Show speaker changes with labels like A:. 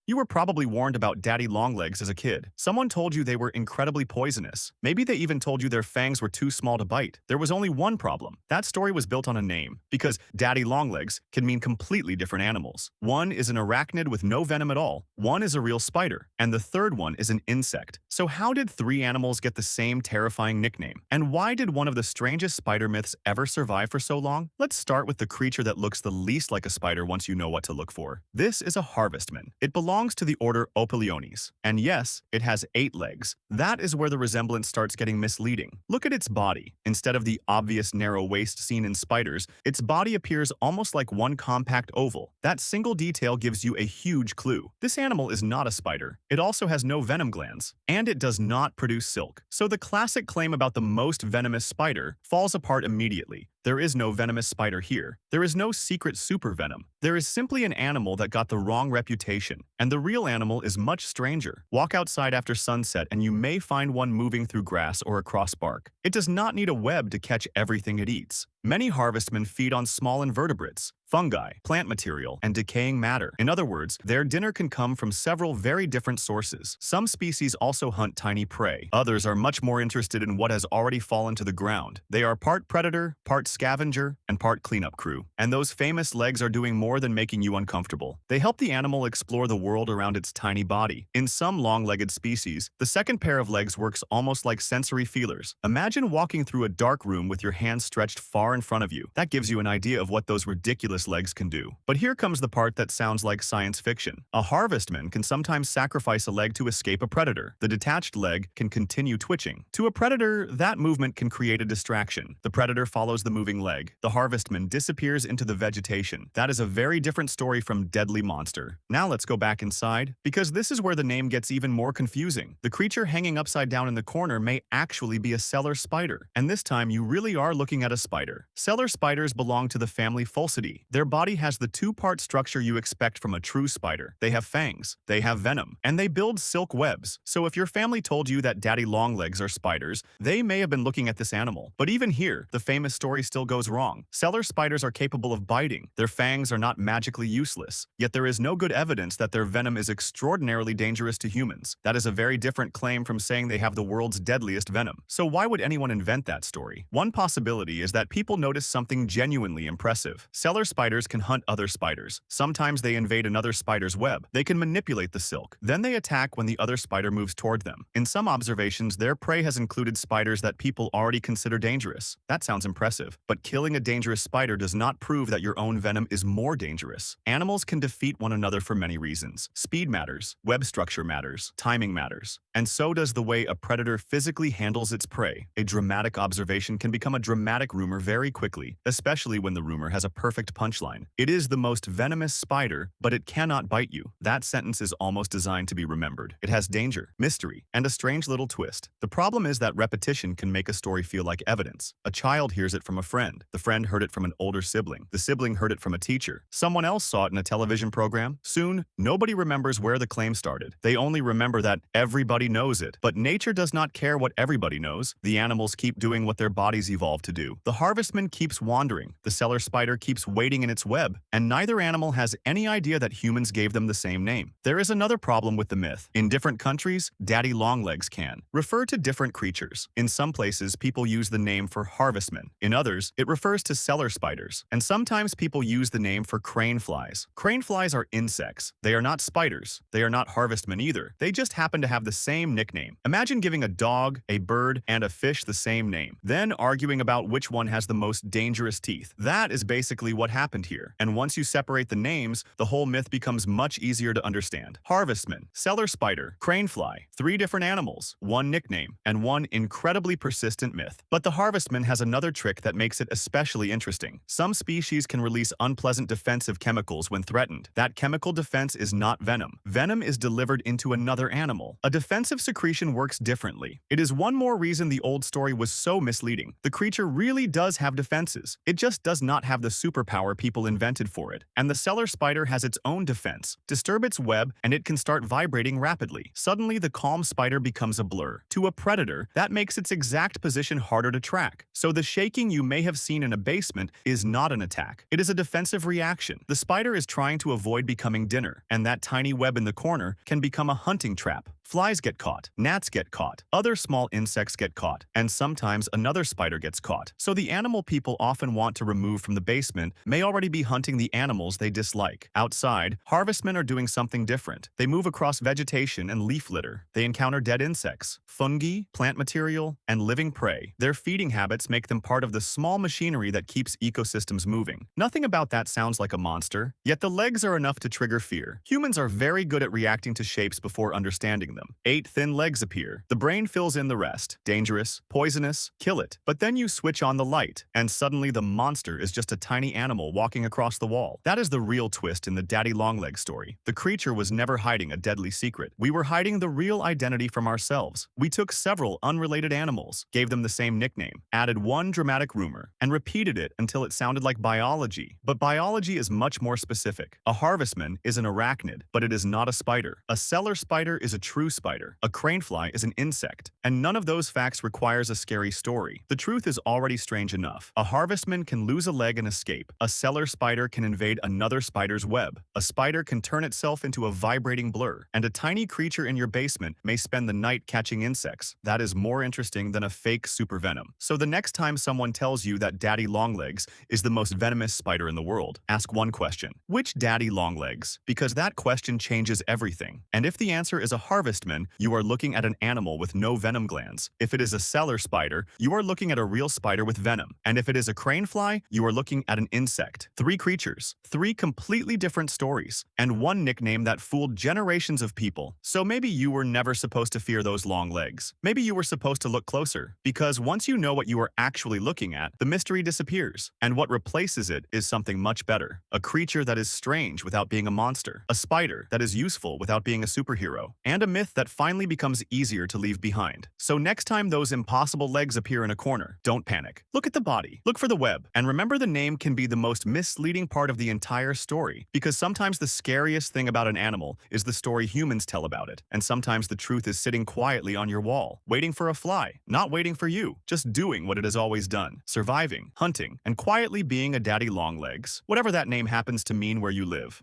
A: You were probably warned about daddy longlegs as a kid. Someone told you they were incredibly poisonous. Maybe they even told you their fangs were too small to bite. There was only one problem. That story was built on a name, because daddy longlegs can mean completely different animals. One is an arachnid with no venom at all, one is a real spider, and the third one is an insect. So how did three animals get the same terrifying nickname? And why did one of the strangest spider myths ever survive for so long? Let's start with the creature that looks the least like a spider once you know what to look for. This is a harvestman. It belongs to the order Opiliones. And yes, it has 8 legs. That is where the resemblance starts getting misleading. Look at its body. Instead of the obvious narrow waist seen in spiders, its body appears almost like one compact oval. That single detail gives you a huge clue. This animal is not a spider. It also has no venom glands, and it does not produce silk. So the classic claim about the most venomous spider falls apart immediately. There is no venomous spider here. There is no secret super venom. There is simply an animal that got the wrong reputation, and the real animal is much stranger. Walk outside after sunset and you may find one moving through grass or across bark. It does not need a web to catch everything it eats. Many harvestmen feed on small invertebrates, fungi, plant material, and decaying matter. In other words, their dinner can come from several very different sources. Some species also hunt tiny prey. Others are much more interested in what has already fallen to the ground. They are part predator, part scavenger, and part cleanup crew. And those famous legs are doing more than making you uncomfortable. They help the animal explore the world around its tiny body. In some long-legged species, the second pair of legs works almost like sensory feelers. Imagine walking through a dark room with your hands stretched far in front of you. That gives you an idea of what those ridiculous legs can do. But here comes the part that sounds like science fiction. A harvestman can sometimes sacrifice a leg to escape a predator. The detached leg can continue twitching. To a predator, that movement can create a distraction. The predator follows the moving leg. The harvestman disappears into the vegetation. That is a very different story from deadly monster. Now let's go back inside, because this is where the name gets even more confusing. The creature hanging upside down in the corner may actually be a cellar spider. And this time you really are looking at a spider. Cellar spiders belong to the family Fulcidae. Their body has the two-part structure you expect from a true spider. They have fangs, they have venom, and they build silk webs. So if your family told you that daddy longlegs are spiders, they may have been looking at this animal. But even here, the famous story still goes wrong. Cellar spiders are capable of biting. Their fangs are not magically useless. Yet there is no good evidence that their venom is extraordinarily dangerous to humans. That is a very different claim from saying they have the world's deadliest venom. So why would anyone invent that story? One possibility is that people notice something genuinely impressive. Cellar spiders can hunt other spiders. Sometimes they invade another spider's web. They can manipulate the silk. Then they attack when the other spider moves toward them. In some observations, their prey has included spiders that people already consider dangerous. That sounds impressive, but killing a dangerous spider does not prove that your own venom is more dangerous. Animals can defeat one another for many reasons. Speed matters, web structure matters, timing matters, and so does the way a predator physically handles its prey. A dramatic observation can become a dramatic rumor very quickly, especially when the rumor has a perfect punchline. It is the most venomous spider, but it cannot bite you. That sentence is almost designed to be remembered. It has danger, mystery, and a strange little twist. The problem is that repetition can make a story feel like evidence. A child hears it from a friend. The friend heard it from an older sibling. The sibling heard it from a teacher. Someone else saw it in a television program. Soon, nobody remembers where the claim started. They only remember that everybody knows it. But nature does not care what everybody knows. The animals keep doing what their bodies evolved to do. The harvestman keeps wandering. The cellar spider keeps waiting in its web. And neither animal has any idea that humans gave them the same name. There is another problem with the myth. In different countries, daddy longlegs can refer to different creatures. In some places, people use the name for harvestmen. In others, it refers to cellar spiders. And sometimes people use the name for crane flies. Crane flies are insects. They are not spiders. They are not harvestmen either. They just happen to have the same nickname. Imagine giving a dog, a bird, and a fish the same name, then arguing about which one has the most dangerous teeth. That is basically what happened here. And once you separate the names, the whole myth becomes much easier to understand. Harvestman, cellar spider, crane fly, 3 different animals, 1 nickname, and 1 incredibly persistent myth. But the harvestman has another trick that makes it especially interesting. Some species can release unpleasant defensive chemicals when threatened. That chemical defense is not venom. Venom is delivered into another animal. A defensive secretion works differently. It is one more reason the old story was so misleading. The creature really does have have defenses. It just does not have the superpower people invented for it. And the cellar spider has its own defense. Disturb its web and it can start vibrating rapidly. Suddenly, the calm spider becomes a blur. To a predator, that makes its exact position harder to track. So the shaking you may have seen in a basement is not an attack. It is a defensive reaction. The spider is trying to avoid becoming dinner, and that tiny web in the corner can become a hunting trap. Flies get caught, gnats get caught, other small insects get caught, and sometimes another spider gets caught. So the animal people often want to remove from the basement may already be hunting the animals they dislike. Outside, harvestmen are doing something different. They move across vegetation and leaf litter. They encounter dead insects, fungi, plant material, and living prey. Their feeding habits make them part of the small machinery that keeps ecosystems moving. Nothing about that sounds like a monster, yet the legs are enough to trigger fear. Humans are very good at reacting to shapes before understanding them. 8 thin legs appear. The brain fills in the rest. Dangerous, poisonous, kill it. But then you switch on the light, and suddenly the monster is just a tiny animal walking across the wall. That is the real twist in the Daddy Longlegs story. The creature was never hiding a deadly secret. We were hiding the real identity from ourselves. We took several unrelated animals, gave them the same nickname, added one dramatic rumor, and repeated it until it sounded like biology. But biology is much more specific. A harvestman is an arachnid, but it is not a spider. A cellar spider is a true spider. A cranefly is an insect. And none of those facts requires a scary story. The truth is already strange enough. A harvestman can lose a leg and escape. A cellar spider can invade another spider's web. A spider can turn itself into a vibrating blur. And a tiny creature in your basement may spend the night catching insects. That is more interesting than a fake super venom. So the next time someone tells you that Daddy Longlegs is the most venomous spider in the world, ask one question. Which Daddy Longlegs? Because that question changes everything. And if the answer is a harvestman, you are looking at an animal with no venom glands. If it is a cellar spider, you are looking at a real spider with venom. And if it is a cranefly, you are looking at an insect. 3 creatures, 3 completely different stories, and one nickname that fooled generations of people. So maybe you were never supposed to fear those long legs. Maybe you were supposed to look closer, because once you know what you are actually looking at, the mystery disappears, and what replaces it is something much better. A creature that is strange without being a monster, a spider that is useful without being a superhero, and a myth that finally becomes easier to leave behind. So next time those impossible legs appear in a corner, don't panic. Look at the body, look for the web, and remember the name can be the most misleading part of the entire story, because sometimes the scariest thing about an animal is the story humans tell about it, and sometimes the truth is sitting quietly on your wall, waiting for a fly, not waiting for you, just doing what it has always done, surviving, hunting, and quietly being a Daddy Longlegs, whatever that name happens to mean where you live.